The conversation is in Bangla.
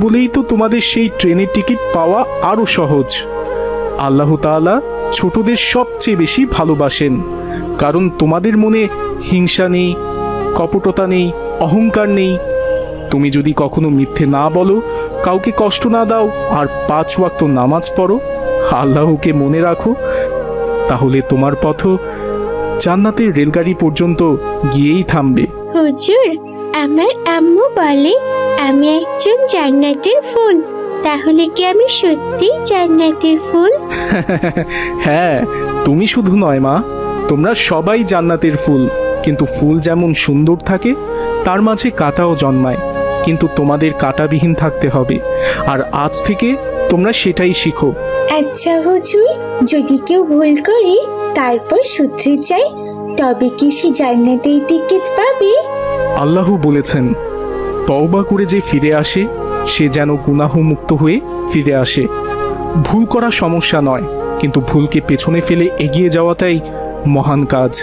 বলেই তো তোমাদের সেই ট্রেনের টিকিট পাওয়া আরও সহজ। আল্লাহ তাআলা ছোটদের সবচেয়ে বেশি ভালোবাসেন, কারণ তোমাদের মনে হিংসা নেই, কপটতা নেই, অহংকার নেই। তুমি যদি কখনো মিথ্যে না বলো, কাউকে কষ্ট না দাও, আর 5 ওয়াক্ত নামাজ পড়ো, আল্লাহকে মনে রাখো, তাহলে তোমার পথ জান্নাতের রেলগাড়ি পর্যন্ত গিয়েই থামবে। হুজুর, আমার আম্মু বলে আমি একজন জান্নাতের ফুল, তাহলে কি আমি সত্যি জান্নাতের ফুল? হ্যাঁ, তুমি শুধু নয় মা, তোমরা সবাই জান্নাতের ফুল। কিন্তু ফুল যেমন সুন্দর থাকে, তার মাঝে কাঁটাও জন্মায়, কিন্তু তোমাদের কাঁটাবিহীন থাকতে হবে। আর আজ থেকে তোমরা সেটাই শিখো। আচ্ছা হুজুর, যদি কেউ ভুল করে তারপর শুধরে যায়, তবে কি সে জান্নাতের টিকিট পাবে? আল্লাহ বলেছেন, তওবা করে যে ফিরে আসে সে যেন গুনাহমুক্ত হয়ে ফিরে আসে। ভুল করা সমস্যা নয়, কিন্তু ভুলকে পেছনে ফেলে এগিয়ে যাওয়াটাই মহান কাজ।